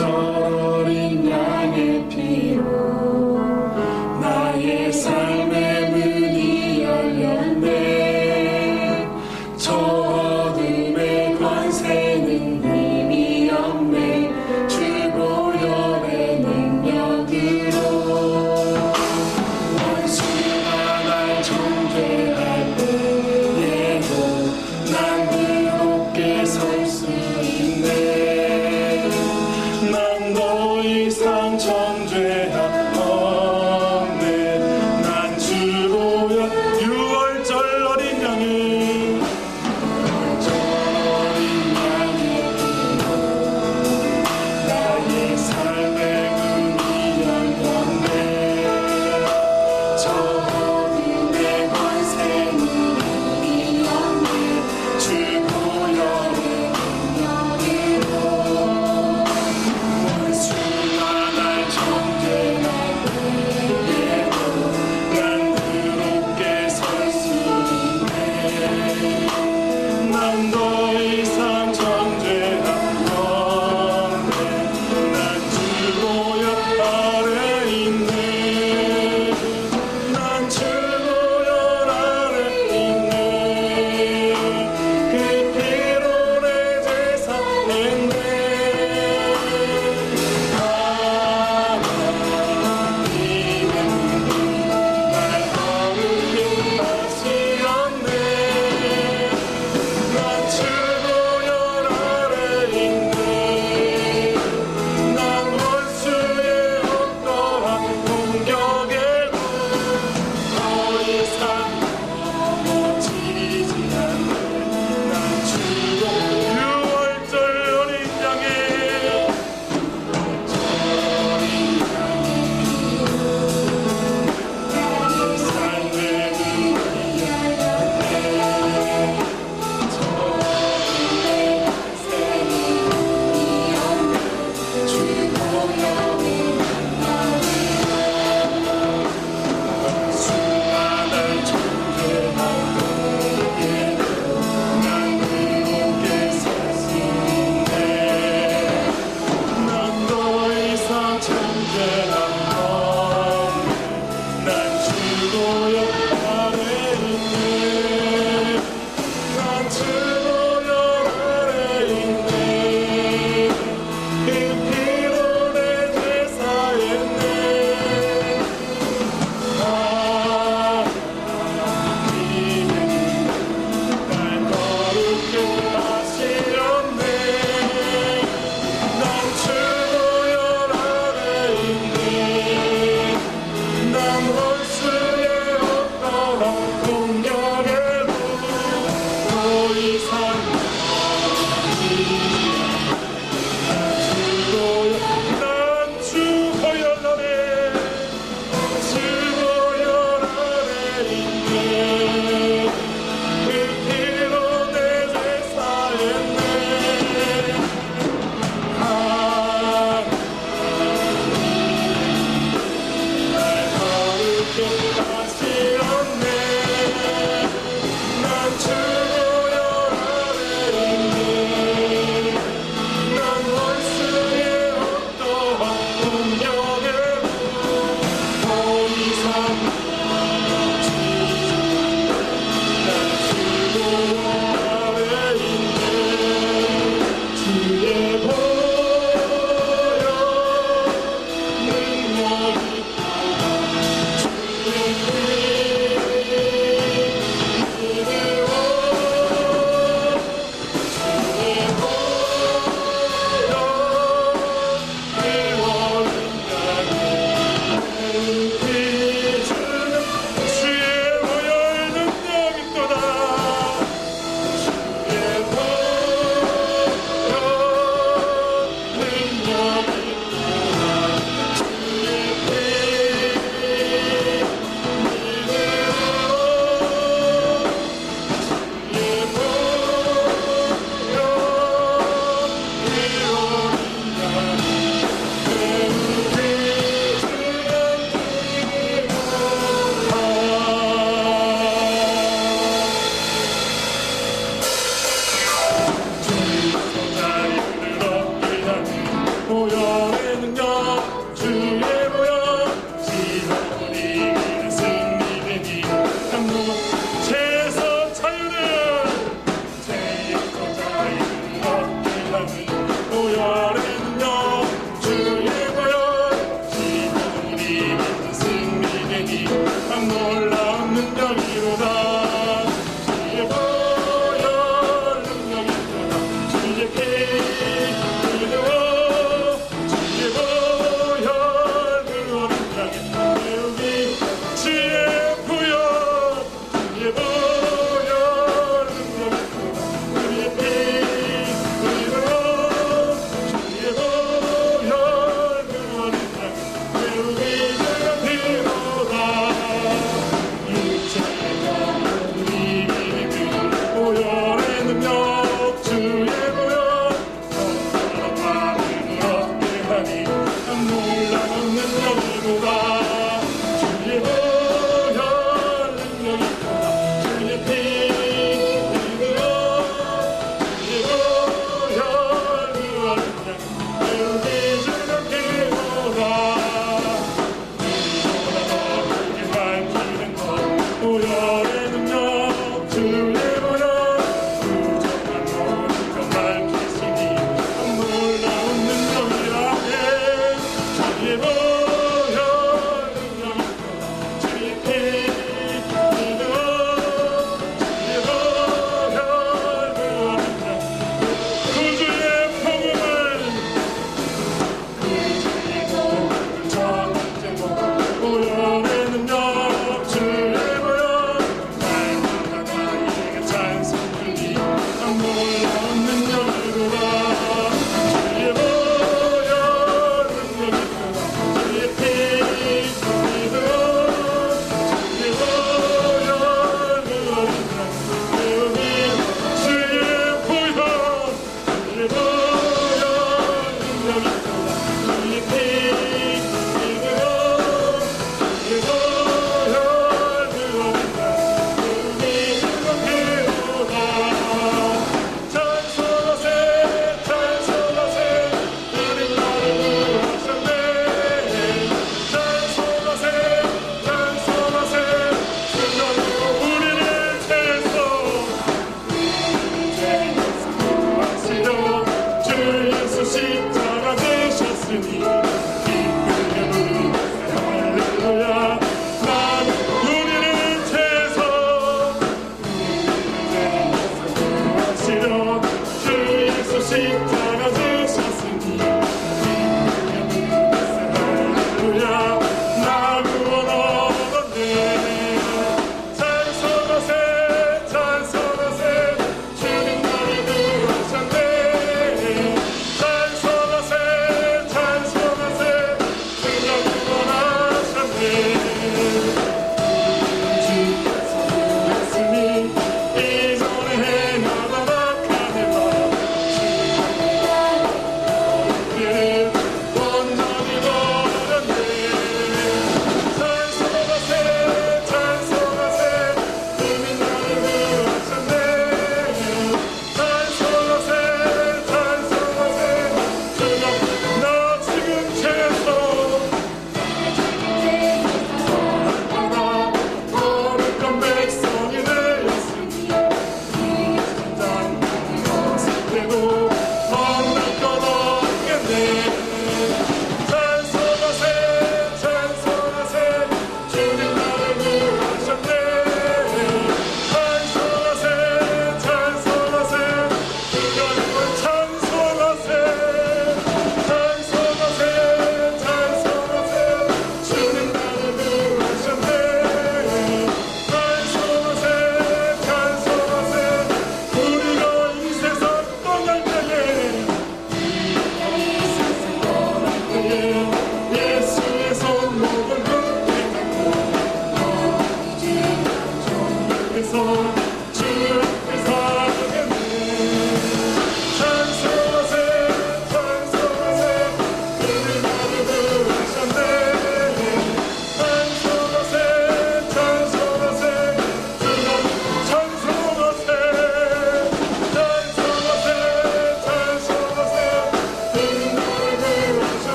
어린 양의 피로 나의 삶의 문이 열렸네.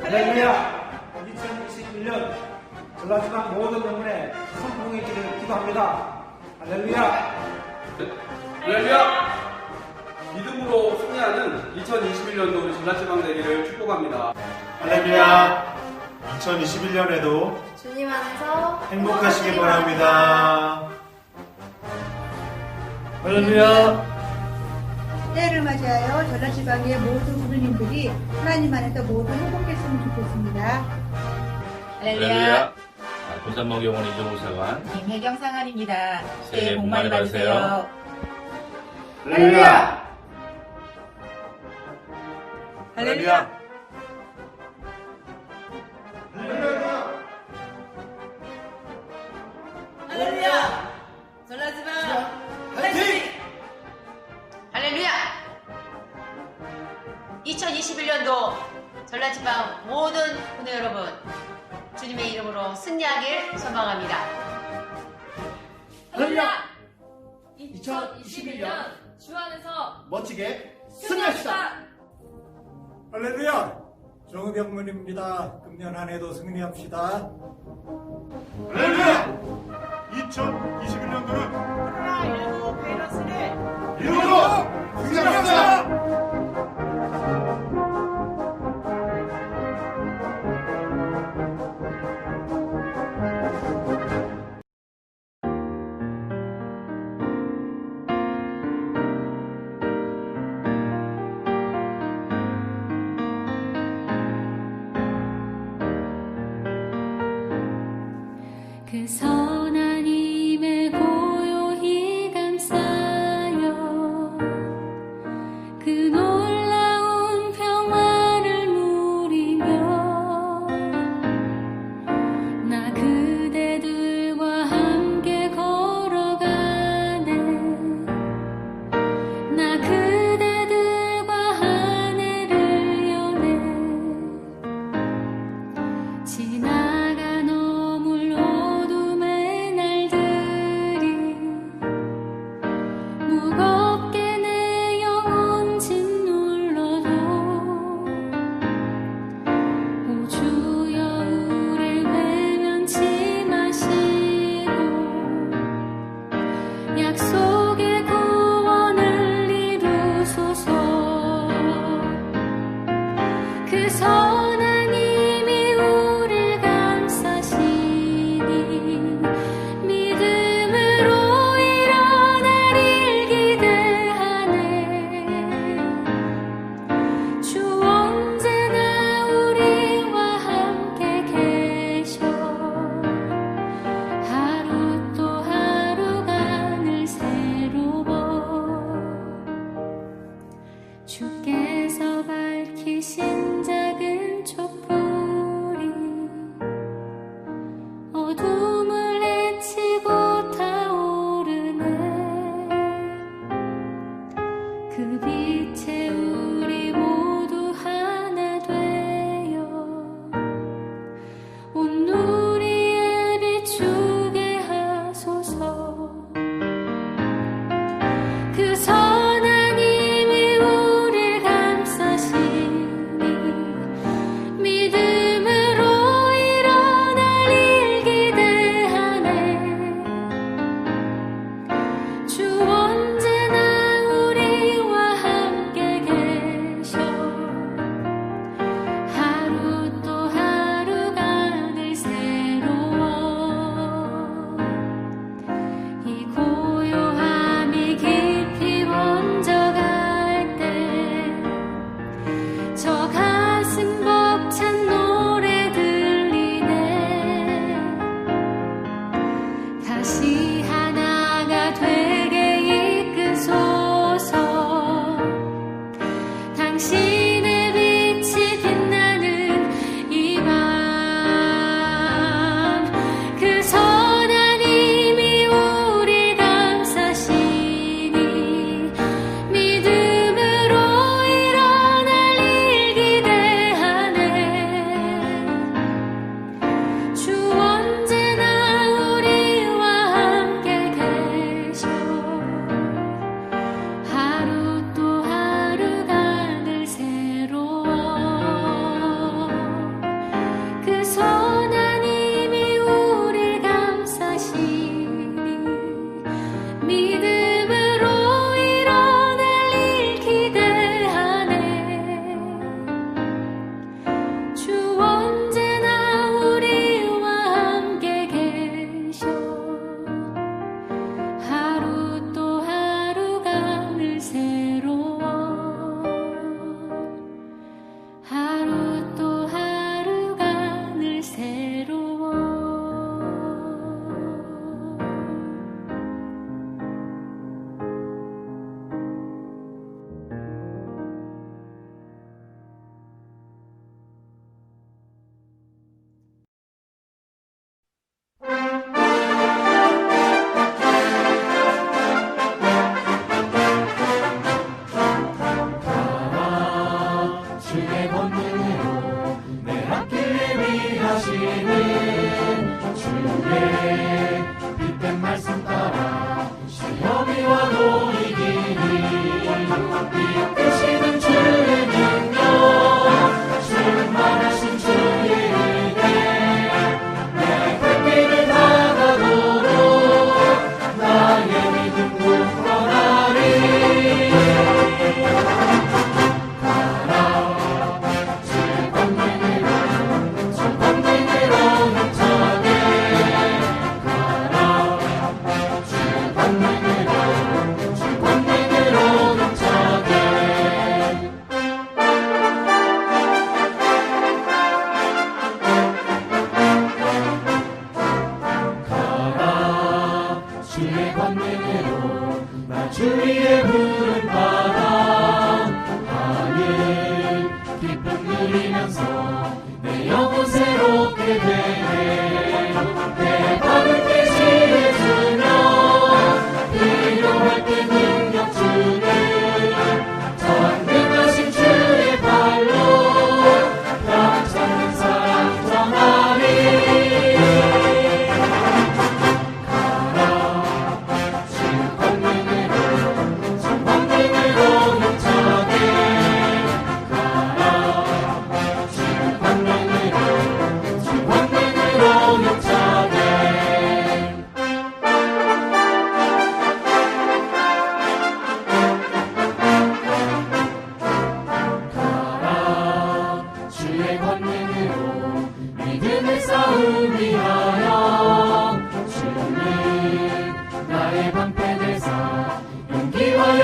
할렐루야! 2021년 전라지방 모든 영혼의 성공의 길을 기도합니다. 할렐루야! 할렐루야! 믿음으로 승리하는 2021년도 우리 전라지방 되기를 축복합니다. 할렐루야! 2021년에도 주님 안에서 행복하시길 바랍니다. 할렐루야! 때를 맞이하여 전라지방의 모든 부모님들이 하나님 안에서 모두 행복했으면 좋겠습니다. 할렐루야. 군산목 영원 이종우사관 김혜경 상한입니다. 새해 복 많이 받으세요. 할렐루야! 할렐루야. 할렐루야. 전라지방 화이팅! 할렐루야. 2021년도 전라지방 모든 군대 여러분 주님의 이름으로 승리하길 소망합니다. 할렐루야! 2021년 주 안에서 멋지게 승리합시다. 할렐루야! 정의병문입니다. 금년 한 해도 승리합시다. 할렐루야! 2021년도는 코로나19 바이러스를 이름으로 승리합시다! 그 선한 힘에 고요히 감싸여 그 놀라운 평화를 누리며 나 그대들과 함께 걸어가네. 나 그대들과 한 해를 여네. 지나간 어물 어둠의 날들이 무겁게 내 영혼 짓눌러도 오 주여 우릴 외면치 마시고 약속의 구원을 이루소서. 그 선한 힘이 우릴 감싸시니 믿음으로 일어나릴 기대하네. 주 언제나 우리와 함께 계셔. 하루 또 하루가 늘 새로워. 주께서 밝히신 작은 촛불이 어둠을 헤치고 타오르네. 그 빛에 우리 모두 하나 되어 온 누리에 비추게 하소서. 그 선한 힘이 우릴 감싸시니 믿음으로 일어나릴 기대하네. 주 언제나 우리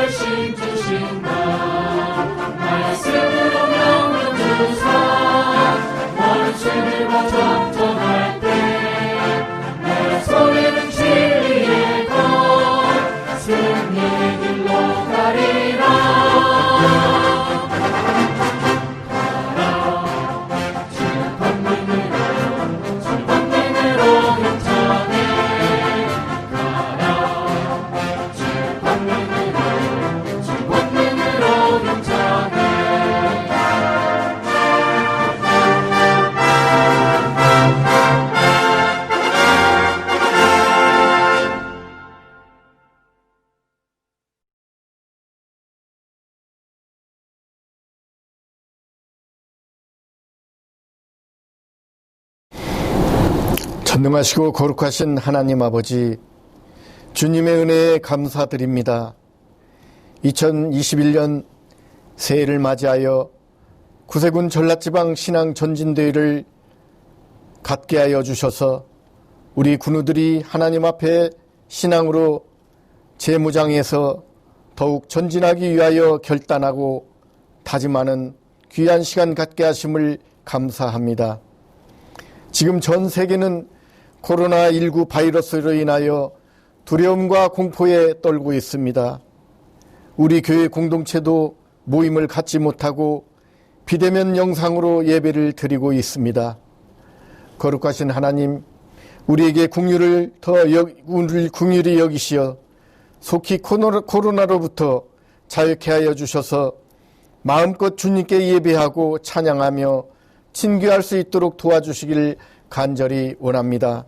대신 주신다. 말씀으로 명령 주사 원수들과 전쟁할 때 내 손에는 진리의 것 승리의 길로 가리라. 전능하시고 거룩하신 하나님 아버지, 주님의 은혜에 감사드립니다. 2021년 새해를 맞이하여 구세군 전라지방 신앙 전진대회를 갖게 하여 주셔서 우리 군우들이 하나님 앞에 신앙으로 재무장해서 더욱 전진하기 위하여 결단하고 다짐하는 귀한 시간 갖게 하심을 감사합니다. 지금 전 세계는 코로나19 바이러스로 인하여 두려움과 공포에 떨고 있습니다. 우리 교회 공동체도 모임을 갖지 못하고 비대면 영상으로 예배를 드리고 있습니다. 거룩하신 하나님, 우리에게 긍휼히 여기시어 속히 코로나로부터 자유케 하여 주셔서 마음껏 주님께 예배하고 찬양하며 친교할 수 있도록 도와주시길 간절히 원합니다.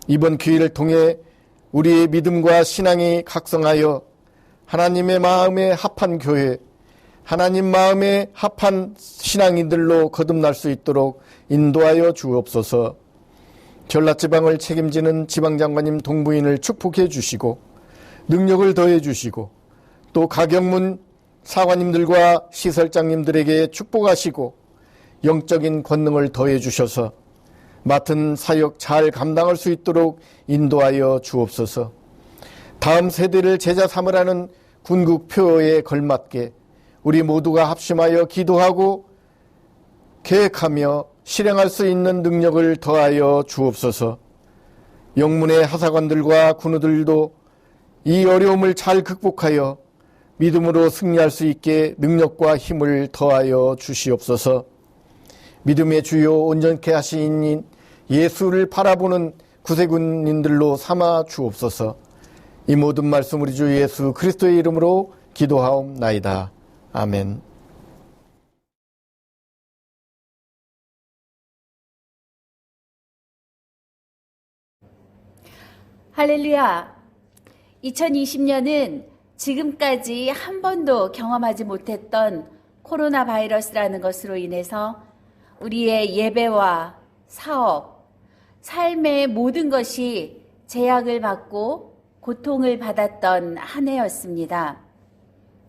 이번 기회를 통해 우리의 믿음과 신앙이 각성하여 하나님의 마음에 합한 교회, 하나님 마음에 합한 신앙인들로 거듭날 수 있도록 인도하여 주옵소서. 전라지방을 책임지는 지방장관님 동부인을 축복해 주시고 능력을 더해 주시고 또 가경문 사관님들과 시설장님들에게 축복하시고 영적인 권능을 더해 주셔서 맡은 사역 잘 감당할 수 있도록 인도하여 주옵소서. 다음 세대를 제자 삼으라는 군국표에 걸맞게 우리 모두가 합심하여 기도하고 계획하며 실행할 수 있는 능력을 더하여 주옵소서. 영문의 하사관들과 군우들도 이 어려움을 잘 극복하여 믿음으로 승리할 수 있게 능력과 힘을 더하여 주시옵소서. 믿음의 주요 온전케 하신 예수를 바라보는 구세군인들로 삼아 주옵소서. 이 모든 말씀 우리 주 예수 그리스도의 이름으로 기도하옵나이다. 아멘. 할렐루야. 2020년은 지금까지 한 번도 경험하지 못했던 코로나 바이러스라는 것으로 인해서 우리의 예배와 사업, 삶의 모든 것이 제약을 받고 고통을 받았던 한 해였습니다.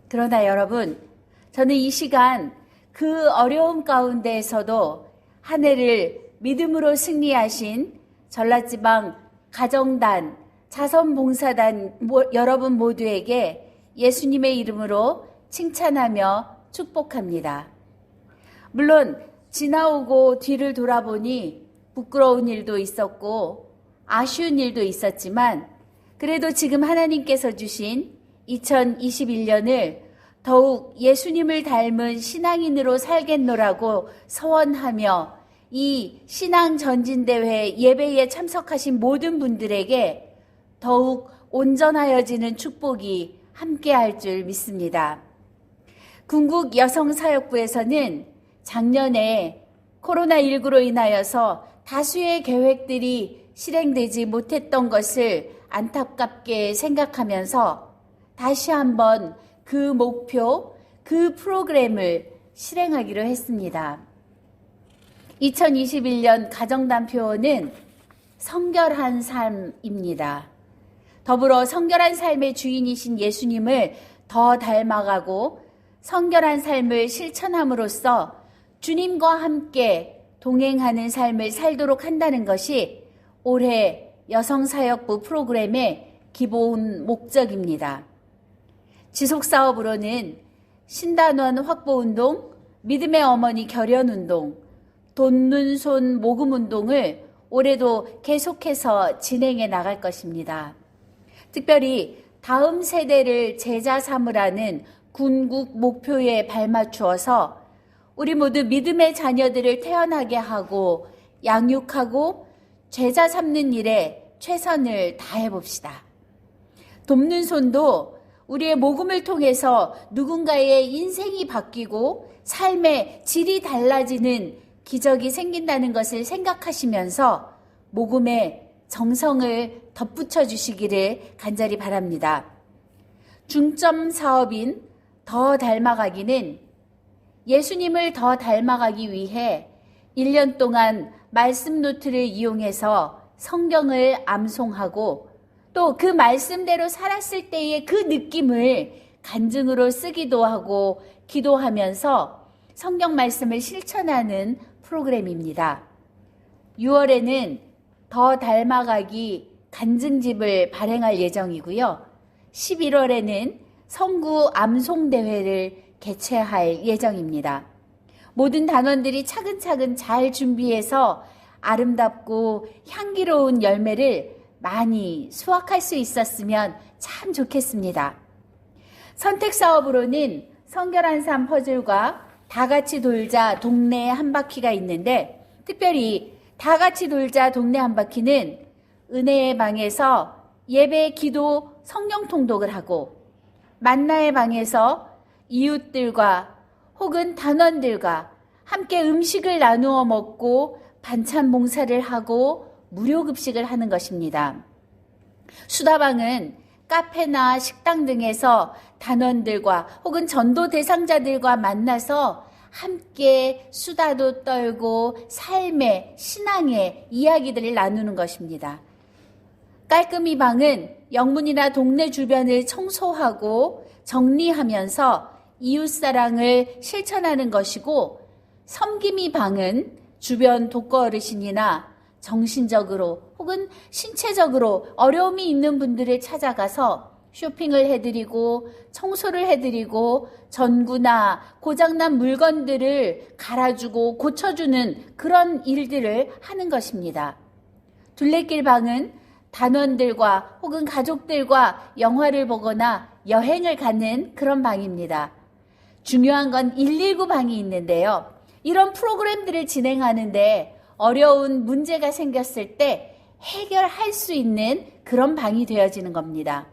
그러나 여러분, 저는 이 시간 그 어려움 가운데에서도 한 해를 믿음으로 승리하신 전라지방 가정단, 자선봉사단 여러분 모두에게 예수님의 이름으로 칭찬하며 축복합니다. 물론 지나오고 뒤를 돌아보니 부끄러운 일도 있었고 아쉬운 일도 있었지만 그래도 지금 하나님께서 주신 2021년을 더욱 예수님을 닮은 신앙인으로 살겠노라고 서원하며 이 신앙전진대회 예배에 참석하신 모든 분들에게 더욱 온전하여지는 축복이 함께할 줄 믿습니다. 군국 여성사역부에서는 작년에 코로나19로 인하여서 다수의 계획들이 실행되지 못했던 것을 안타깝게 생각하면서 다시 한번 그 목표, 그 프로그램을 실행하기로 했습니다. 2021년 가정단 표어는 성결한 삶입니다. 더불어 성결한 삶의 주인이신 예수님을 더 닮아가고 성결한 삶을 실천함으로써 주님과 함께 동행하는 삶을 살도록 한다는 것이 올해 여성사역부 프로그램의 기본 목적입니다. 지속사업으로는 신단원 확보운동, 믿음의 어머니 결연운동, 돈, 눈, 손, 모금운동을 올해도 계속해서 진행해 나갈 것입니다. 특별히 다음 세대를 제자 삼으라는 군국 목표에 발맞추어서 우리 모두 믿음의 자녀들을 태어나게 하고 양육하고 제자 삼는 일에 최선을 다해봅시다. 돕는 손도 우리의 모금을 통해서 누군가의 인생이 바뀌고 삶의 질이 달라지는 기적이 생긴다는 것을 생각하시면서 모금에 정성을 덧붙여 주시기를 간절히 바랍니다. 중점 사업인 더 닮아가기는 예수님을 더 닮아가기 위해 1년 동안 말씀 노트를 이용해서 성경을 암송하고 또 그 말씀대로 살았을 때의 그 느낌을 간증으로 쓰기도 하고 기도하면서 성경 말씀을 실천하는 프로그램입니다. 6월에는 더 닮아가기 간증집을 발행할 예정이고요. 11월에는 성구 암송대회를 개최할 예정입니다. 모든 단원들이 차근차근 잘 준비해서 아름답고 향기로운 열매를 많이 수확할 수 있었으면 참 좋겠습니다. 선택사업으로는 성결한 삶 퍼즐과 다같이 돌자 동네 한 바퀴가 있는데 특별히 다같이 돌자 동네 한 바퀴는 은혜의 방에서 예배, 기도, 성경 통독을 하고 만나의 방에서 이웃들과 혹은 단원들과 함께 음식을 나누어 먹고 반찬 봉사를 하고 무료 급식을 하는 것입니다. 수다방은 카페나 식당 등에서 단원들과 혹은 전도 대상자들과 만나서 함께 수다도 떨고 삶의, 신앙의 이야기들을 나누는 것입니다. 깔끔이 방은 영문이나 동네 주변을 청소하고 정리하면서 이웃사랑을 실천하는 것이고 섬김이 방은 주변 독거 어르신이나 정신적으로 혹은 신체적으로 어려움이 있는 분들을 찾아가서 쇼핑을 해드리고 청소를 해드리고 전구나 고장난 물건들을 갈아주고 고쳐주는 그런 일들을 하는 것입니다. 둘레길 방은 단원들과 혹은 가족들과 영화를 보거나 여행을 가는 그런 방입니다. 중요한 건 119 방이 있는데요. 이런 프로그램들을 진행하는데 어려운 문제가 생겼을 때 해결할 수 있는 그런 방이 되어지는 겁니다.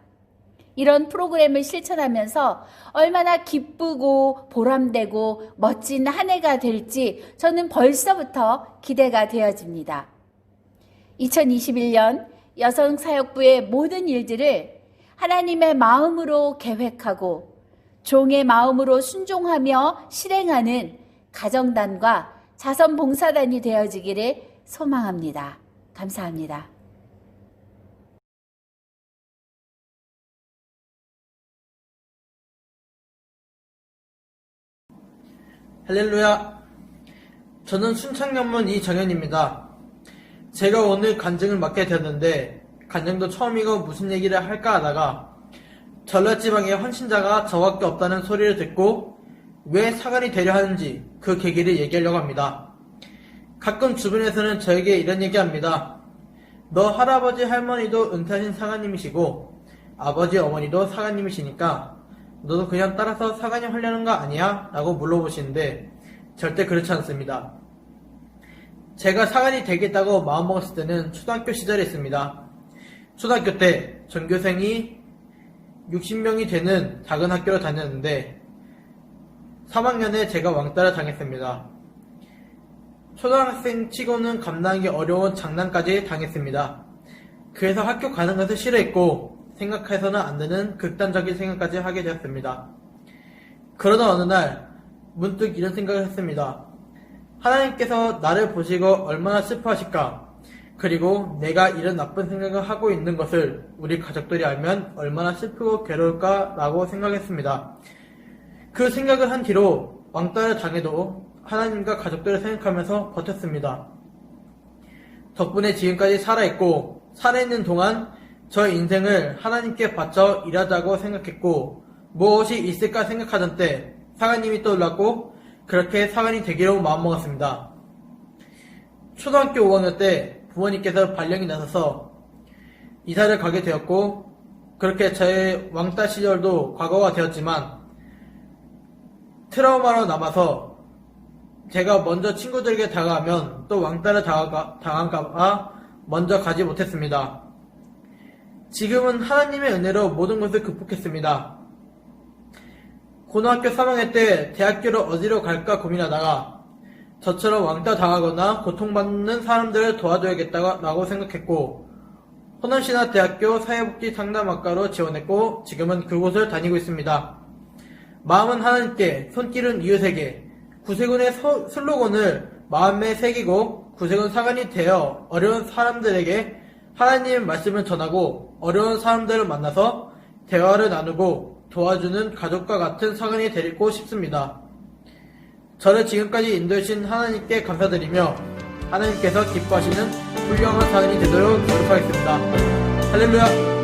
이런 프로그램을 실천하면서 얼마나 기쁘고 보람되고 멋진 한 해가 될지 저는 벌써부터 기대가 되어집니다. 2021년 여성사역부의 모든 일들을 하나님의 마음으로 계획하고 종의 마음으로 순종하며 실행하는 가정단과 자선봉사단이 되어지기를 소망합니다. 감사합니다. 할렐루야. 저는 순창연문 이정현입니다. 제가 오늘 간증을 맡게 되었는데 간증도 처음이고 무슨 얘기를 할까 하다가 전라지방의 헌신자가 저밖에 없다는 소리를 듣고 왜 사관이 되려 하는지 그 계기를 얘기하려고 합니다. 가끔 주변에서는 저에게 이런 얘기합니다. 너 할아버지 할머니도 은퇴하신 사관님이시고 아버지 어머니도 사관님이시니까 너도 그냥 따라서 사관님 하려는 거 아니야? 라고 물어보시는데 절대 그렇지 않습니다. 제가 사관이 되겠다고 마음먹었을 때는 초등학교 시절에 있습니다. 초등학교 때 전교생이 60명이 되는 작은 학교를 다녔는데 3학년에 제가 왕따를 당했습니다. 초등학생 치고는 감당하기 어려운 장난까지 당했습니다. 그래서 학교 가는 것을 싫어했고 생각해서는 안 되는 극단적인 생각까지 하게 되었습니다. 그러던 어느 날 문득 이런 생각을 했습니다. 하나님께서 나를 보시고 얼마나 슬퍼하실까? 그리고 내가 이런 나쁜 생각을 하고 있는 것을 우리 가족들이 알면 얼마나 슬프고 괴로울까? 라고 생각했습니다. 그 생각을 한 뒤로 왕따를 당해도 하나님과 가족들을 생각하면서 버텼습니다. 덕분에 지금까지 살아있고 살아있는 동안 저 인생을 하나님께 바쳐 일하자고 생각했고 무엇이 있을까 생각하던 때 사관님이 떠올랐고 그렇게 사관이 되기로 마음먹었습니다. 초등학교 5학년 때 부모님께서 발령이 나서서 이사를 가게 되었고 그렇게 저의 왕따 시절도 과거가 되었지만 트라우마로 남아서 제가 먼저 친구들에게 다가가면 또 왕따를 당할까봐 먼저 가지 못했습니다. 지금은 하나님의 은혜로 모든 것을 극복했습니다. 고등학교 3학년 때 대학교를 어디로 갈까 고민하다가 저처럼 왕따 당하거나 고통받는 사람들을 도와줘야겠다고 생각했고 호남신화대학교 사회복지 상담학과로 지원했고 지금은 그곳을 다니고 있습니다. 마음은 하나님께, 손길은 이웃에게, 구세군의 슬로건을 마음에 새기고 구세군 사관이 되어 어려운 사람들에게 하나님의 말씀을 전하고 어려운 사람들을 만나서 대화를 나누고 도와주는 가족과 같은 사관이 되고 싶습니다. 저를 지금까지 인도해주신 하나님께 감사드리며 하나님께서 기뻐하시는 훌륭한 사관이 되도록 노력하겠습니다. 할렐루야!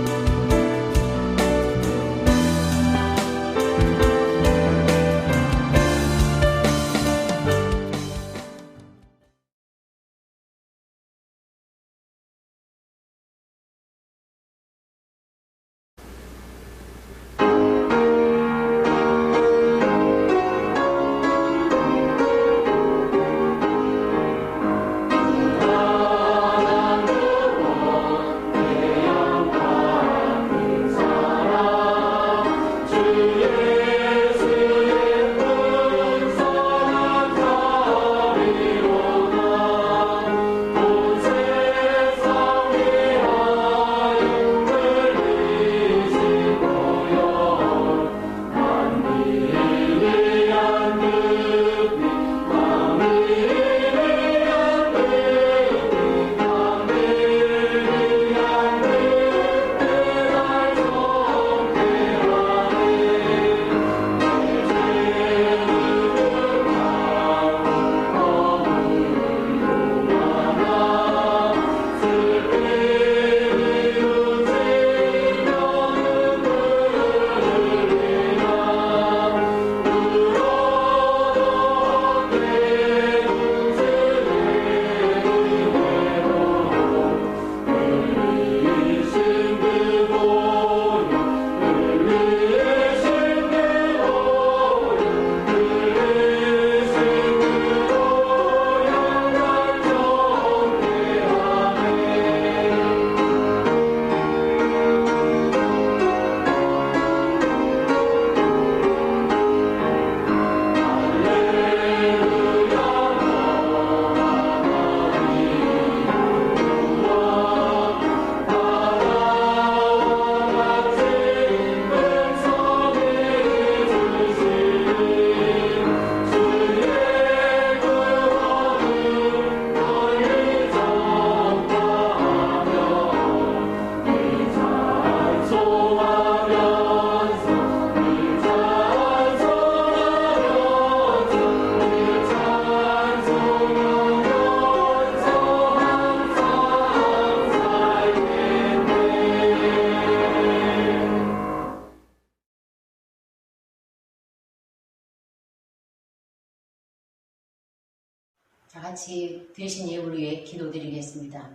다 같이 되신 예물을 위해 기도드리겠습니다.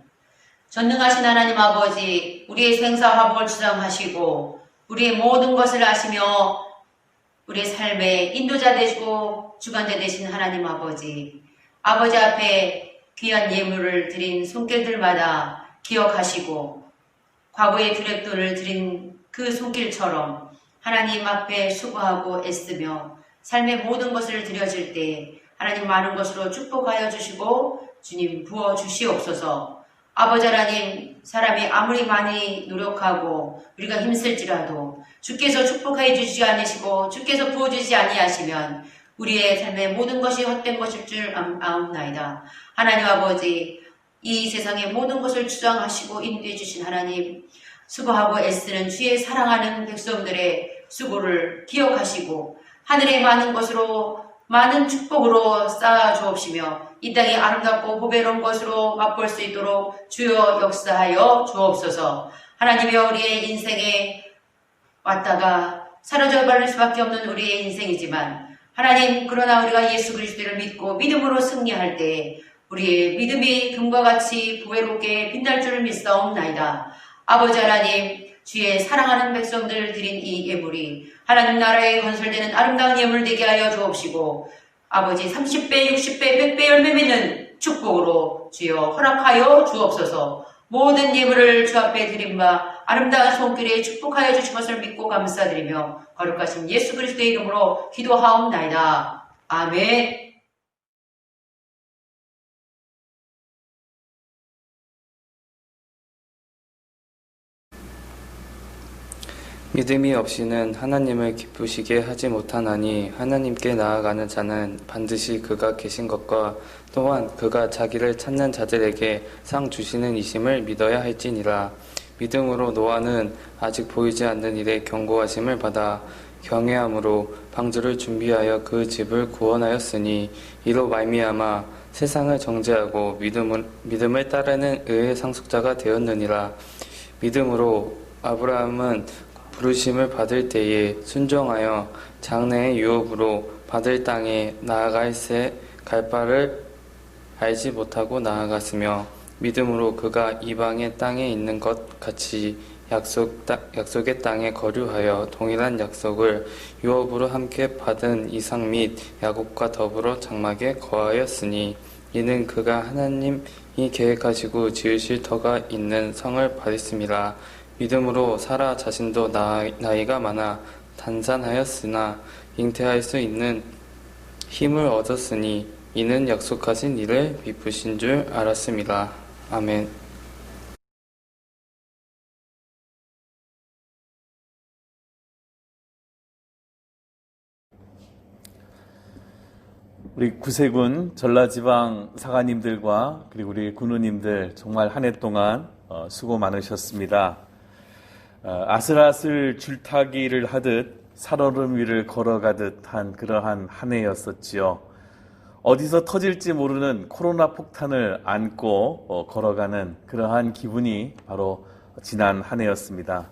전능하신 하나님 아버지, 우리의 생사화복을 주장하시고 우리의 모든 것을 아시며 우리의 삶의 인도자 되시고 주관자 되신 하나님 아버지, 아버지 앞에 귀한 예물을 드린 손길들마다 기억하시고 과거의 드렸돈을 드린 그 손길처럼 하나님 앞에 수고하고 애쓰며 삶의 모든 것을 드려질 때 하나님 많은 것으로 축복하여 주시고 주님 부어 주시옵소서. 아버지 하나님, 사람이 아무리 많이 노력하고 우리가 힘쓸지라도 주께서 축복해 주시지 않으시고 주께서 부어주시지 아니하시면 우리의 삶의 모든 것이 헛된 것일 줄 아옵나이다. 하나님 아버지, 이 세상의 모든 것을 주장하시고 인도해 주신 하나님, 수고하고 애쓰는 주의 사랑하는 백성들의 수고를 기억하시고 하늘의 많은 것으로 많은 축복으로 쌓아 주옵시며 이 땅이 아름답고 보배로운 것으로 맛볼 수 있도록 주여 역사하여 주옵소서. 하나님이여, 우리의 인생에 왔다가 사라져 버릴 수밖에 없는 우리의 인생이지만 하나님, 그러나 우리가 예수 그리스도를 믿고 믿음으로 승리할 때 우리의 믿음이 금과 같이 부회롭게 빛날 줄을 믿사옵나이다. 아버지 하나님, 주의 사랑하는 백성들 드린 이 예물이 하나님 나라에 건설되는 아름다운 예물 되게 하여 주옵시고 아버지 30배, 60배, 100배 열매 맺는 축복으로 주여 허락하여 주옵소서. 모든 예물을 주 앞에 드린 바 아름다운 손길에 축복하여 주신 것을 믿고 감사드리며 거룩하신 예수 그리스도의 이름으로 기도하옵나이다. 아멘. 믿음이 없이는 하나님을 기쁘시게 하지 못하나니 하나님께 나아가는 자는 반드시 그가 계신 것과 또한 그가 자기를 찾는 자들에게 상 주시는 이심을 믿어야 할지니라. 믿음으로 노아는 아직 보이지 않는 일에 경고하심을 받아 경외함으로 방주를 준비하여 그 집을 구원하였으니 이로 말미암아 세상을 정죄하고 믿음을 따르는 의의 상속자가 되었느니라. 믿음으로 아브라함은 부르심을 받을 때에 순종하여 장래의 유업으로 받을 땅에 나아갈새 갈 바를 알지 못하고 나아갔으며 믿음으로 그가 이방의 땅에 있는 것 같이 약속의 땅에 거류하여 동일한 약속을 유업으로 함께 받은 이삭 및 야곱과 더불어 장막에 거하였으니 이는 그가 하나님이 계획하시고 지으실 터가 있는 성을 받았음이라. 믿음으로 사라 자신도 나이가 많아 단산하였으나 잉태할 수 있는 힘을 얻었으니 이는 약속하신 이를 베푸신 줄 알았음이라. 아멘. 우리 구세군 전라지방 사관님들과 그리고 우리 군우님들 정말 한 해 동안 수고 많으셨습니다. 아슬아슬 줄타기를 하듯 살얼음 위를 걸어가듯 한 그러한 한 해였었지요. 어디서 터질지 모르는 코로나 폭탄을 안고 걸어가는 그러한 기분이 바로 지난 한 해였습니다.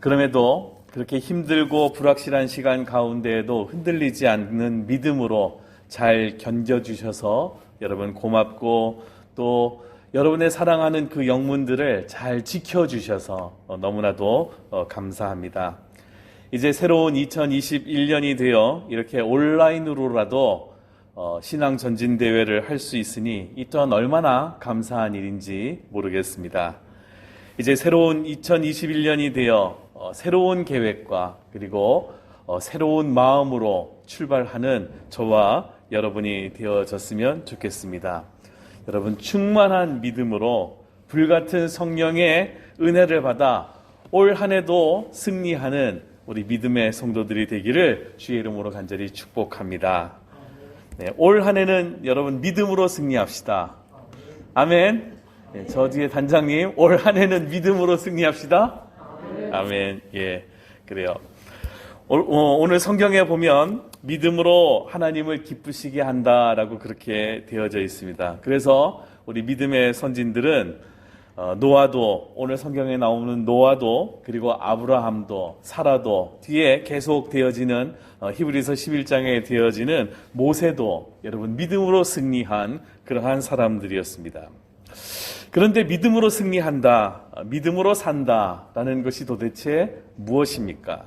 그럼에도 그렇게 힘들고 불확실한 시간 가운데에도 흔들리지 않는 믿음으로 잘 견뎌주셔서 여러분 고맙고 또 여러분의 사랑하는 그 영문들을 잘 지켜주셔서 너무나도 감사합니다. 이제 새로운 2021년이 되어 이렇게 온라인으로라도 신앙 전진대회를 할 수 있으니 이 또한 얼마나 감사한 일인지 모르겠습니다. 이제 새로운 2021년이 되어 새로운 계획과 그리고 새로운 마음으로 출발하는 저와 여러분이 되어졌으면 좋겠습니다. 여러분 충만한 믿음으로 불같은 성령의 은혜를 받아 올 한 해도 승리하는 우리 믿음의 성도들이 되기를 주의 이름으로 간절히 축복합니다. 네, 올 한 해는 여러분 믿음으로 승리합시다. 아멘. 네, 저 뒤에 단장님 올 한 해는 믿음으로 승리합시다. 아멘. 예, 그래요. 오늘 성경에 보면 믿음으로 하나님을 기쁘시게 한다라고 그렇게 되어져 있습니다. 그래서 우리 믿음의 선진들은 노아도, 오늘 성경에 나오는 노아도, 그리고 아브라함도, 사라도, 뒤에 계속 되어지는 히브리서 11장에 되어지는 모세도 여러분 믿음으로 승리한 그러한 사람들이었습니다. 그런데 믿음으로 승리한다, 믿음으로 산다라는 것이 도대체 무엇입니까?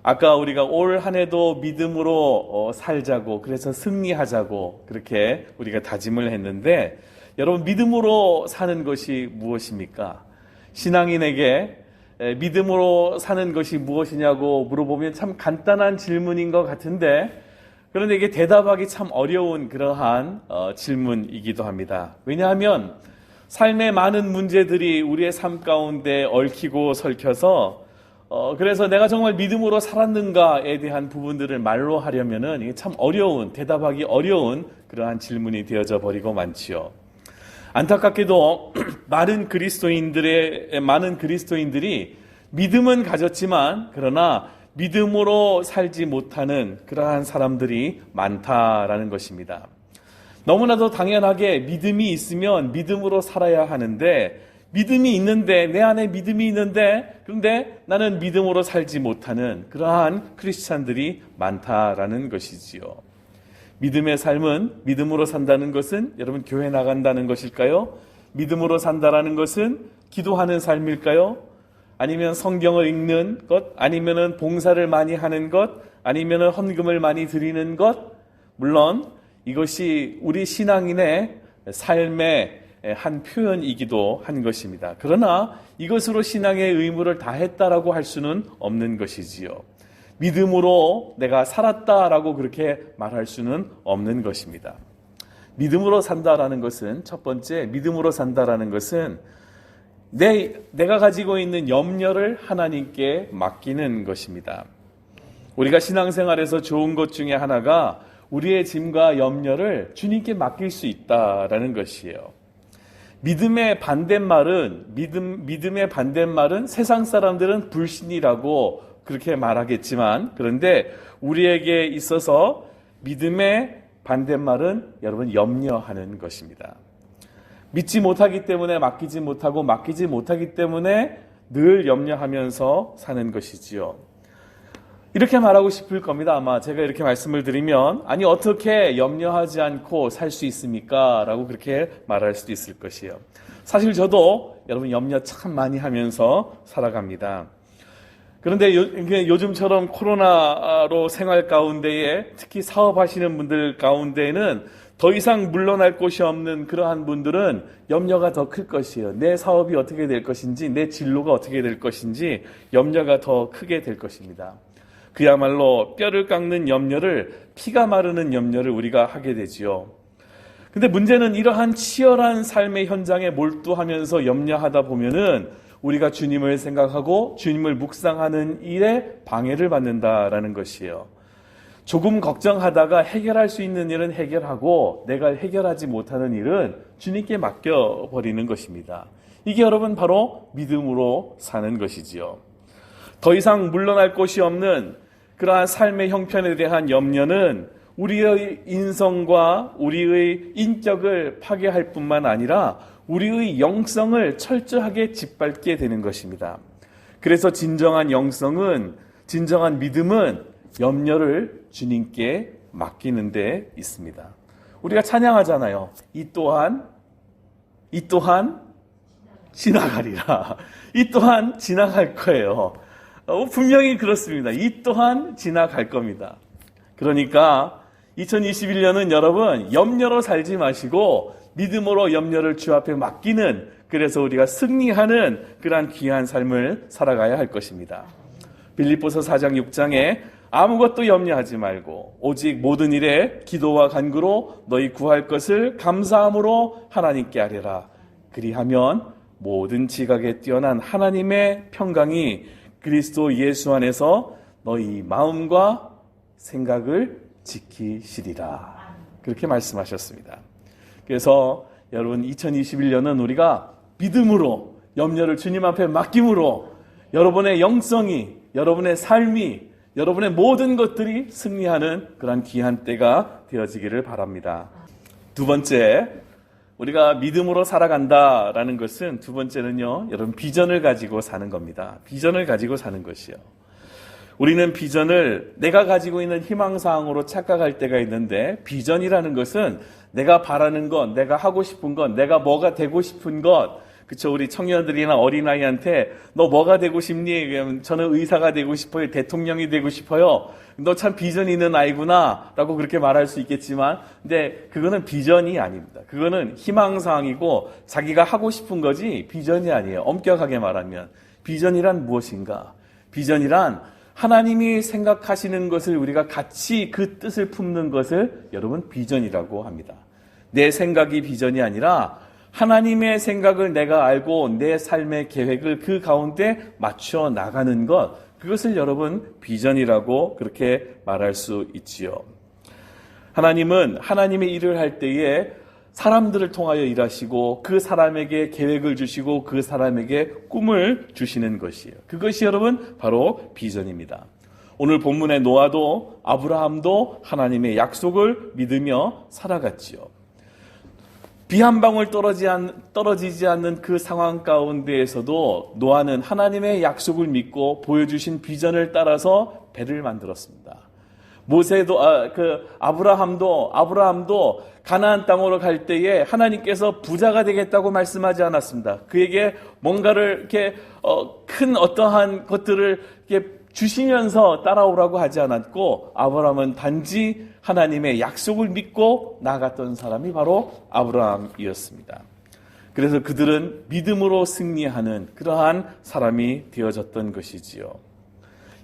아까 우리가 올 한 해도 믿음으로 살자고, 그래서 승리하자고 그렇게 우리가 다짐을 했는데, 여러분 믿음으로 사는 것이 무엇입니까? 신앙인에게 믿음으로 사는 것이 무엇이냐고 물어보면 참 간단한 질문인 것 같은데, 그런데 이게 대답하기 참 어려운 그러한 질문이기도 합니다. 왜냐하면 삶의 많은 문제들이 우리의 삶 가운데 얽히고 설켜서 그래서 내가 정말 믿음으로 살았는가에 대한 부분들을 말로 하려면은 이게 참 어려운, 대답하기 어려운 그러한 질문이 되어져 버리고 많지요. 안타깝게도 많은 그리스도인들이 믿음은 가졌지만 그러나 믿음으로 살지 못하는 그러한 사람들이 많다라는 것입니다. 너무나도 당연하게 믿음이 있으면 믿음으로 살아야 하는데 믿음이 있는데, 내 안에 믿음이 있는데, 그런데 나는 믿음으로 살지 못하는 그러한 크리스찬들이 많다라는 것이지요. 믿음의 삶은, 믿음으로 산다는 것은 여러분 교회 나간다는 것일까요? 믿음으로 산다라는 것은 기도하는 삶일까요? 아니면 성경을 읽는 것? 아니면 봉사를 많이 하는 것? 아니면 헌금을 많이 드리는 것? 물론 이것이 우리 신앙인의 삶의 한 표현이기도 한 것입니다. 그러나 이것으로 신앙의 의무를 다했다라고 할 수는 없는 것이지요. 믿음으로 내가 살았다라고 그렇게 말할 수는 없는 것입니다. 믿음으로 산다라는 것은, 첫 번째 믿음으로 산다라는 것은 내가 가지고 있는 염려를 하나님께 맡기는 것입니다. 우리가 신앙생활에서 좋은 것 중에 하나가 우리의 짐과 염려를 주님께 맡길 수 있다라는 것이에요. 믿음의 반대말은 세상 사람들은 불신이라고 그렇게 말하겠지만, 그런데 우리에게 있어서 믿음의 반대말은 여러분 염려하는 것입니다. 믿지 못하기 때문에 맡기지 못하고, 맡기지 못하기 때문에 늘 염려하면서 사는 것이지요. 이렇게 말하고 싶을 겁니다. 아마 제가 이렇게 말씀을 드리면, 아니 어떻게 염려하지 않고 살 수 있습니까? 라고 그렇게 말할 수도 있을 것이에요. 사실 저도 여러분 염려 참 많이 하면서 살아갑니다. 그런데 요즘처럼 코로나로 생활 가운데에, 특히 사업하시는 분들 가운데에는 더 이상 물러날 곳이 없는 그러한 분들은 염려가 더 클 것이에요. 내 사업이 어떻게 될 것인지, 내 진로가 어떻게 될 것인지 염려가 더 크게 될 것입니다. 그야말로 뼈를 깎는 염려를, 피가 마르는 염려를 우리가 하게 되지요. 근데 문제는 이러한 치열한 삶의 현장에 몰두하면서 염려하다 보면은 우리가 주님을 생각하고 주님을 묵상하는 일에 방해를 받는다라는 것이에요. 조금 걱정하다가 해결할 수 있는 일은 해결하고 내가 해결하지 못하는 일은 주님께 맡겨버리는 것입니다. 이게 여러분 바로 믿음으로 사는 것이지요. 더 이상 물러날 곳이 없는 그러한 삶의 형편에 대한 염려는 우리의 인성과 우리의 인격을 파괴할 뿐만 아니라 우리의 영성을 철저하게 짓밟게 되는 것입니다. 그래서 진정한 영성은, 진정한 믿음은 염려를 주님께 맡기는 데 있습니다. 우리가 찬양하잖아요. 이 또한 지나가리라. 이 또한 지나갈 거예요. 분명히 그렇습니다. 이 또한 지나갈 겁니다. 그러니까 2021년은 여러분 염려로 살지 마시고 믿음으로 염려를 주 앞에 맡기는, 그래서 우리가 승리하는 그러한 귀한 삶을 살아가야 할 것입니다. 빌립보서 4장 6장에 아무것도 염려하지 말고 오직 모든 일에 기도와 간구로 너희 구할 것을 감사함으로 하나님께 아뢰라. 그리하면 모든 지각에 뛰어난 하나님의 평강이 그리스도 예수 안에서 너희 마음과 생각을 지키시리라. 그렇게 말씀하셨습니다. 그래서 여러분 2021년은 우리가 믿음으로 염려를 주님 앞에 맡김으로 여러분의 영성이, 여러분의 삶이, 여러분의 모든 것들이 승리하는 그런 귀한 때가 되어지기를 바랍니다. 두 번째, 우리가 믿음으로 살아간다라는 것은, 두 번째는요, 여러분 비전을 가지고 사는 겁니다. 비전을 가지고 사는 것이요. 우리는 비전을 내가 가지고 있는 희망사항으로 착각할 때가 있는데, 비전이라는 것은 내가 바라는 것, 내가 하고 싶은 것, 내가 뭐가 되고 싶은 것, 그쵸? 우리 청년들이나 어린아이한테 너 뭐가 되고 싶니? 그러면 저는 의사가 되고 싶어요. 대통령이 되고 싶어요. 너 참 비전 있는 아이구나 라고 그렇게 말할 수 있겠지만, 근데 그거는 비전이 아닙니다. 그거는 희망사항이고 자기가 하고 싶은 거지 비전이 아니에요. 엄격하게 말하면. 비전이란 무엇인가? 비전이란 하나님이 생각하시는 것을 우리가 같이 그 뜻을 품는 것을 여러분 비전이라고 합니다. 내 생각이 비전이 아니라 하나님의 생각을 내가 알고 내 삶의 계획을 그 가운데 맞춰 나가는 것, 그것을 여러분 비전이라고 그렇게 말할 수 있지요. 하나님은 하나님의 일을 할 때에 사람들을 통하여 일하시고 그 사람에게 계획을 주시고 그 사람에게 꿈을 주시는 것이에요. 그것이 여러분 바로 비전입니다. 오늘 본문의 노아도 아브라함도 하나님의 약속을 믿으며 살아갔지요. 비 한 방울 떨어지지 않는 그 상황 가운데에서도 노아는 하나님의 약속을 믿고 보여주신 비전을 따라서 배를 만들었습니다. 아브라함도 가나안 땅으로 갈 때에 하나님께서 부자가 되겠다고 말씀하지 않았습니다. 그에게 뭔가를 이렇게 큰 어떠한 것들을 이렇게 주시면서 따라오라고 하지 않았고, 아브라함은 단지 하나님의 약속을 믿고 나아갔던 사람이 바로 아브라함이었습니다. 그래서 그들은 믿음으로 승리하는 그러한 사람이 되어졌던 것이지요.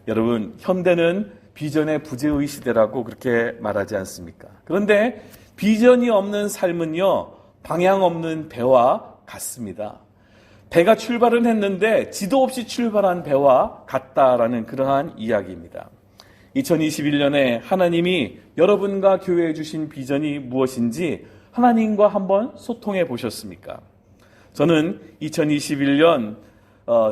여러분, 현대는 비전의 부재의 시대라고 그렇게 말하지 않습니까? 그런데 비전이 없는 삶은요, 방향 없는 배와 같습니다. 배가 출발은 했는데 지도 없이 출발한 배와 같다라는 그러한 이야기입니다. 2021년에 하나님이 여러분과 교회에 주신 비전이 무엇인지 하나님과 한번 소통해 보셨습니까? 저는 2021년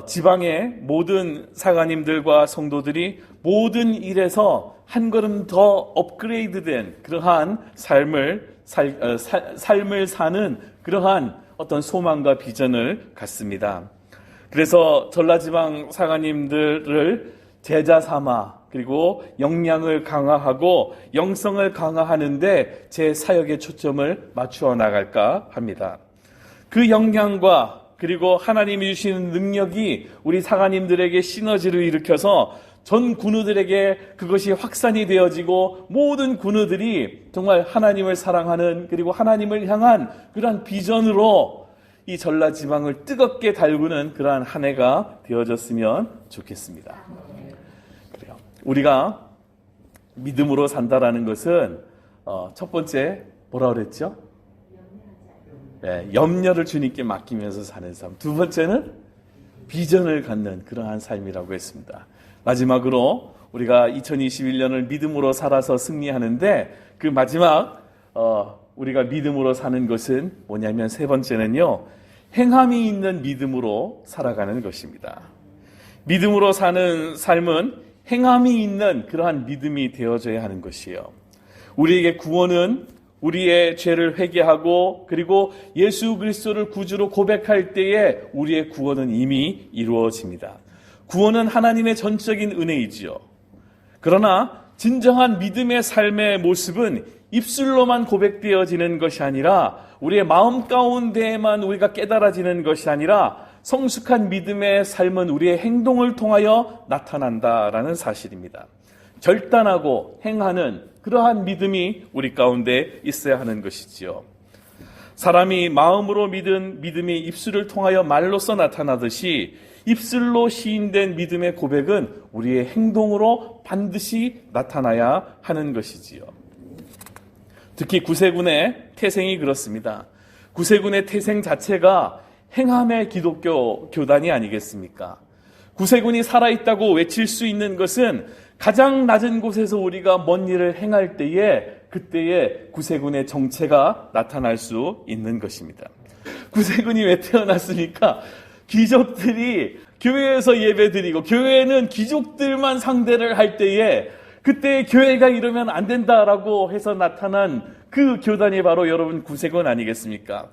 지방의 모든 사가님들과 성도들이 모든 일에서 한 걸음 더 업그레이드된 그러한 삶을 사는 그러한 어떤 소망과 비전을 갖습니다. 그래서 전라지방 사가님들을 제자 삼아 그리고 역량을 강화하고 영성을 강화하는데 제 사역의 초점을 맞추어 나갈까 합니다. 그 역량과 그리고 하나님이 주시는 능력이 우리 사가님들에게 시너지를 일으켜서 전 군우들에게 그것이 확산이 되어지고 모든 군우들이 정말 하나님을 사랑하는 그리고 하나님을 향한 그러한 비전으로 이 전라지방을 뜨겁게 달구는 그러한 한 해가 되어졌으면 좋겠습니다. 그래요. 우리가 믿음으로 산다라는 것은 첫 번째 뭐라 그랬죠? 네, 염려를 주님께 맡기면서 사는 삶. 두 번째는 비전을 갖는 그러한 삶이라고 했습니다. 마지막으로 우리가 2021년을 믿음으로 살아서 승리하는데 그 마지막 우리가 믿음으로 사는 것은 뭐냐면 세 번째는요, 행함이 있는 믿음으로 살아가는 것입니다. 믿음으로 사는 삶은 행함이 있는 그러한 믿음이 되어져야 하는 것이에요. 우리에게 구원은 우리의 죄를 회개하고 그리고 예수 그리스도를 구주로 고백할 때에 우리의 구원은 이미 이루어집니다. 구원은 하나님의 전적인 은혜이지요. 그러나 진정한 믿음의 삶의 모습은 입술로만 고백되어지는 것이 아니라 우리의 마음 가운데에만 우리가 깨달아지는 것이 아니라 성숙한 믿음의 삶은 우리의 행동을 통하여 나타난다라는 사실입니다. 결단하고 행하는 그러한 믿음이 우리 가운데 있어야 하는 것이지요. 사람이 마음으로 믿은 믿음이 입술을 통하여 말로써 나타나듯이 입술로 시인된 믿음의 고백은 우리의 행동으로 반드시 나타나야 하는 것이지요. 특히 구세군의 태생이 그렇습니다. 구세군의 태생 자체가 행함의 기독교 교단이 아니겠습니까? 구세군이 살아있다고 외칠 수 있는 것은 가장 낮은 곳에서 우리가 먼 일을 행할 때에 그때에 구세군의 정체가 나타날 수 있는 것입니다. 구세군이 왜 태어났습니까? 귀족들이 교회에서 예배드리고 교회는 귀족들만 상대를 할 때에 그때 교회가 이러면 안 된다라고 해서 나타난 그 교단이 바로 여러분 구세군 아니겠습니까?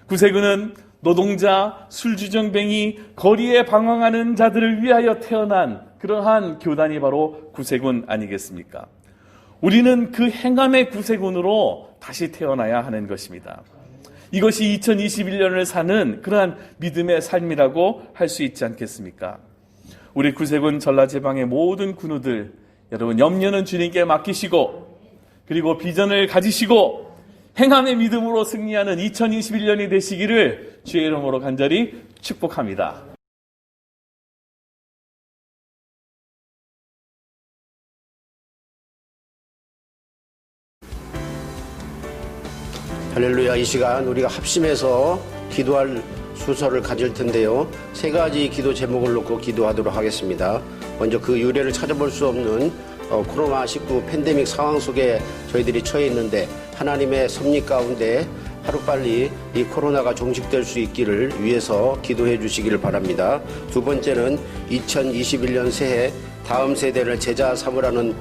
구세군은 노동자, 술주정뱅이, 거리에 방황하는 자들을 위하여 태어난 그러한 교단이 바로 구세군 아니겠습니까? 우리는 그 행함의 구세군으로 다시 태어나야 하는 것입니다. 이것이 2021년을 사는 그러한 믿음의 삶이라고 할 수 있지 않겠습니까? 우리 구세군 전라지방의 모든 군우들, 여러분 염려는 주님께 맡기시고 그리고 비전을 가지시고 행함의 믿음으로 승리하는 2021년이 되시기를 주의 이름으로 간절히 축복합니다. 할렐루야. 이 시간 우리가 합심해서 기도할 순서를 가질 텐데요. 세 가지 기도 제목을 놓고 기도하도록 하겠습니다. 먼저 그 유래를 찾아볼 수 없는 코로나19 팬데믹 상황 속에 저희들이 처해 있는데 하나님의 섭리 가운데 하루빨리 이 코로나가 종식될 수 있기를 위해서 기도해 주시기를 바랍니다. 두 번째는 2021년 새해 다음 세대를 제자 삼으라는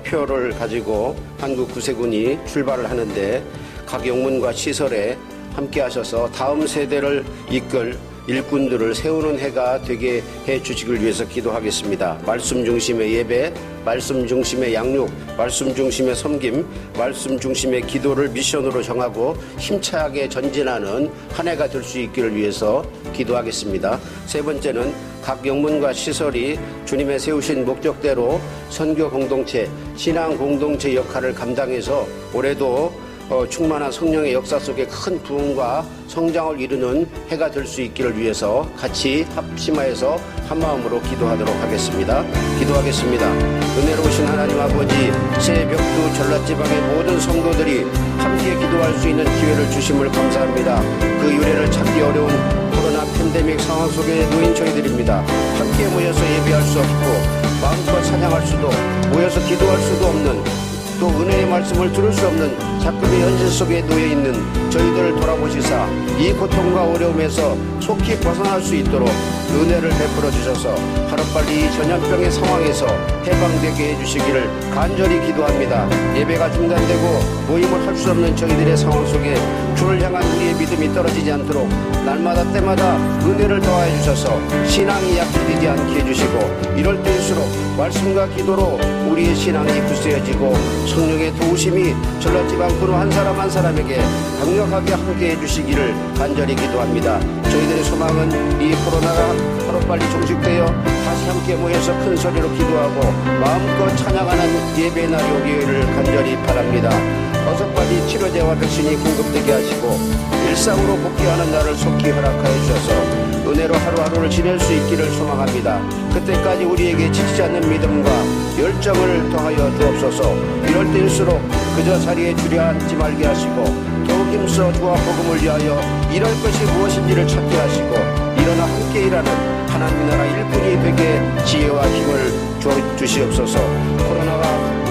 표를 가지고 한국 구세군이 출발을 하는데 각 영문과 시설에 함께 하셔서 다음 세대를 이끌 일꾼들을 세우는 해가 되게 해 주시길 위해서 기도하겠습니다. 말씀 중심의 예배, 말씀 중심의 양육, 말씀 중심의 섬김, 말씀 중심의 기도를 미션으로 정하고 힘차게 전진하는 한 해가 될 수 있기를 위해서 기도하겠습니다. 세 번째는 각 영문과 시설이 주님의 세우신 목적대로 선교 공동체, 신앙 공동체 역할을 감당해서 올해도 충만한 성령의 역사 속에 큰 부흥과 성장을 이루는 해가 될 수 있기를 위해서 같이 합심하여서 한마음으로 기도하도록 하겠습니다. 기도하겠습니다. 은혜로우신 하나님 아버지, 새벽두 전라지방의 모든 성도들이 함께 기도할 수 있는 기회를 주심을 감사합니다. 그 유래를 찾기 어려운 코로나 팬데믹 상황 속에 놓인 저희들입니다. 함께 모여서 예배할 수 없고 마음껏 찬양할 수도, 모여서 기도할 수도 없는, 또 은혜의 말씀을 들을 수 없는 자금의 현실 속에 놓여있는 저희들을 돌아보시사 이 고통과 어려움에서 속히 벗어날 수 있도록 은혜를 베풀어 주셔서 하루빨리 이 전염병의 상황에서 해방되게 해주시기를 간절히 기도합니다. 예배가 중단되고 모임을 할 수 없는 저희들의 상황 속에 주를 향한 우리의 믿음이 떨어지지 않도록 날마다 때마다 은혜를 더하여 주셔서 신앙이 약해지지 않게 해주시고, 이럴 때일수록 말씀과 기도로 우리의 신앙이 굳세어지고 성령의 도우심이 전라지방 그로 한 사람 한 사람에게 강력하게 함께 해주시기를 간절히 기도합니다. 저희들의 소망은 이 코로나가 하루빨리 종식되어 다시 함께 모여서 큰 소리로 기도하고 마음껏 찬양하는 예배 날이 오기를 간절히 바랍니다. 어서 빨리 치료제와 백신이 공급되게 하시고 일상으로 복귀하는 날을 속히 허락하여 주셔서 은혜로 하루하루를 지낼 수 있기를 소망합니다. 그때까지 우리에게 지치지 않는 믿음과 열정을 더하여 주옵소서. 이럴 때일수록 그저 자리에 주저앉지 말게 하시고 더욱 힘써 주와 복음을 위하여 일할 것이 무엇인지를 찾게 하시고 일어나 함께 일하는 하나님 나라 일꾼이 되게 지혜와 힘을 주시옵소서. 코로나가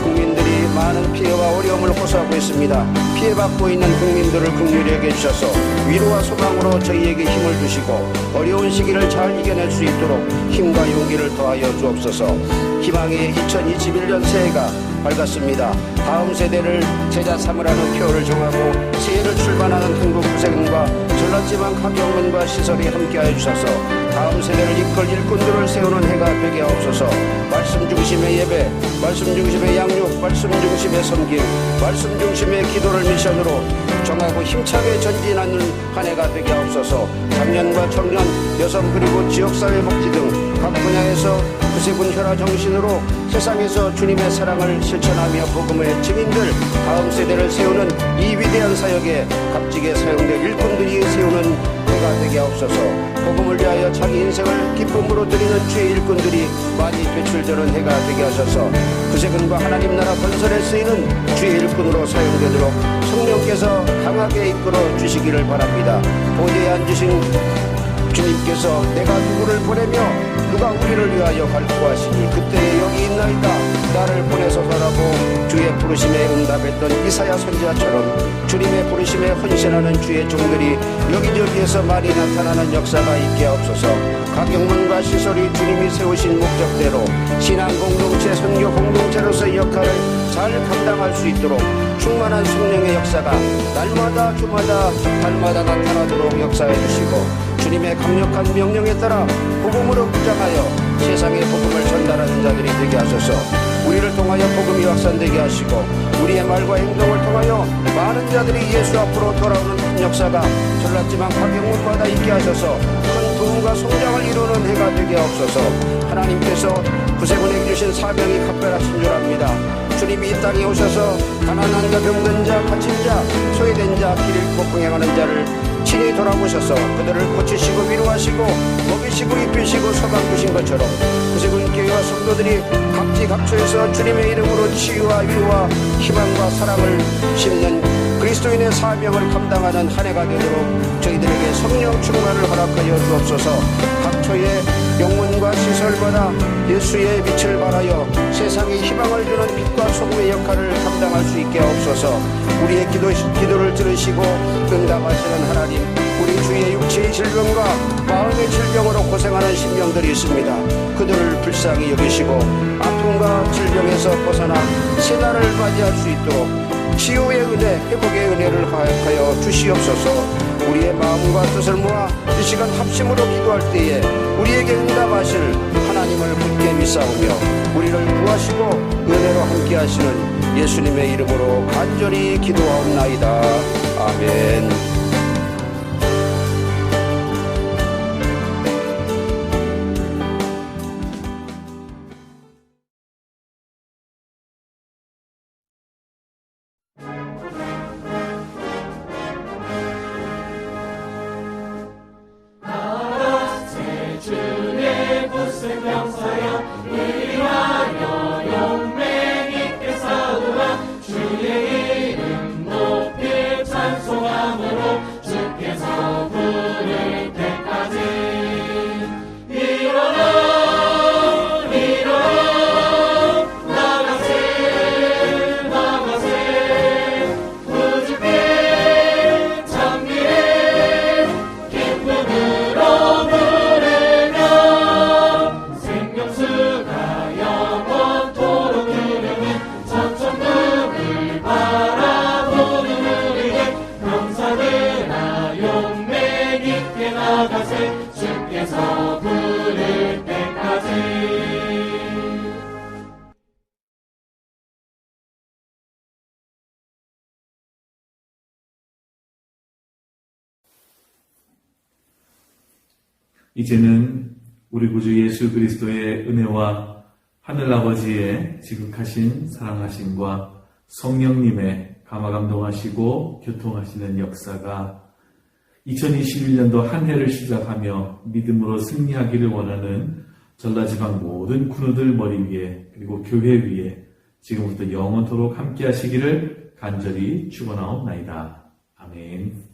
국민들이 많은 피해와 어려움을 호소하고 있습니다. 피해받고 있는 국민들을 긍휼히 여겨 주셔서 위로와 소망으로 저희에게 힘을 주시고 어려운 시기를 잘 이겨낼 수 있도록 힘과 용기를 더하여 주옵소서. 희망의 2021년 새해가 밝았습니다. 다음 세대를 제자 삼으라는 표를 정하고 새해를 출발하는 한국 구세군과 전라지방 각 영문과 시설이 함께하여 주셔서 다음 세대를 이끌 일꾼들을 세우는 해가 되게 하옵소서. 말씀 중심의 예배, 말씀 중심의 양육, 말씀 중심의 섬김, 말씀 중심의 기도를 미션으로 정하고 힘차게 전진하는 한 해가 되게 하옵소서. 장년과 청년, 여성 그리고 지역사회 복지 등 각 분야에서 구세군 혈화 정신으로 세상에서 주님의 사랑을 실천하며 복음의 증인들, 다음 세대를 세우는 이 위대한 사역에 값지게 사용될 일꾼들이 세우는 해가 되게 하옵소서. 복음을 위하여 자기 인생을 기쁨으로 드리는 주의 일꾼들이 많이 배출되는 해가 되게 하셔서 구세군과 하나님 나라 건설에 쓰이는 주의 일꾼으로 사용되도록 성령께서 강하게 이끌어 주시기를 바랍니다. 보좌에 앉으신 주님께서 내가 누구를 보내며 누가 우리를 위하여 갈구하시니 그때 여기 있나이다 나를 보내소서라고 주의 부르심에 응답했던 이사야 선지자처럼 주님의 부르심에 헌신하는 주의 종들이 여기저기에서 많이 나타나는 역사가 있게 하옵소서. 각 영문과 시설이 주님이 세우신 목적대로 신앙 공동체, 선교 공동체로서의 역할을 잘 감당할 수 있도록 충만한 성령의 역사가 날마다 주마다 달마다 나타나도록 역사해 주시고 주님의 강력한 명령에 따라 복음으로 무장하여 세상에 복음을 전달하는 자들이 되게 하소서. 우리를 통하여 복음이 확산되게 하시고 우리의 말과 행동을 통하여 많은 자들이 예수 앞으로 돌아오는 큰 역사가 전라지방 각 영문마다 있게 하셔서 큰 부흥과 성장을 이루는 해가 되게 하옵소서. 하나님께서 구세군에게 주신 사명이 각별하신 줄 압니다. 주님이 이 땅에 오셔서 가난한 자, 병든 자, 갇힌 자, 소외된 자, 길 잃고 흥행하는 자를 친히 돌아보셔서 그들을 고치시고 위로하시고 먹이시고 입히시고 소망 주신 것처럼 구세군 교회와 성도들이 각지각처에서 주님의 이름으로 치유와 위로와 희망과 사랑을 심는 그리스도인의 사명을 감당하는 한 해가 되도록 저희들에게 성령 충만을 허락하여 주옵소서. 각처의 영문과 시설마다 예수의 빛을 발하여 세상에 희망을 주는 빛과 소금의 역할을 감당할 수 있게 하옵소서. 우리의 기도를 들으시고 응답하시는 하나님, 우리 주의 육체의 질병과 마음의 질병으로 고생하는 심령들이 있습니다. 그들을 불쌍히 여기시고 아픔과 질병에서 벗어나 새날을 맞이할 수 있도록 치유의 은혜, 회복의 은혜를 허락하여 주시옵소서. 우리의 마음과 뜻을 모아 이 시간 합심으로 기도할 때에 우리에게 응답하실 하나님을 굳게 믿사오며 우리를 구하시고 은혜로 함께 하시는 예수님의 이름으로 간절히 기도하옵나이다. 아멘. 주의 굳은 명사여 위하여 용맹 있게 싸우라. 주의 이름 높이 찬송함으로 주께서 부를 때까지 일어나 일어나 나가세 나가세 부지게 장미를 기쁨으로 생명수가 영원토록 흐르는 천천국을 바라보는 우리에게 병사들아 용맹 있게 나가세 주께서 부를 때까지. 이제는 우리 구주 예수 그리스도의 은혜와 하늘아버지의 지극하신 사랑하심과 성령님의 감화감동하시고 교통하시는 역사가 2021년도 한 해를 시작하며 믿음으로 승리하기를 원하는 전라지방 모든 군우들 머리 위에 그리고 교회 위에 지금부터 영원토록 함께 하시기를 간절히 축원하옵나이다. 아멘.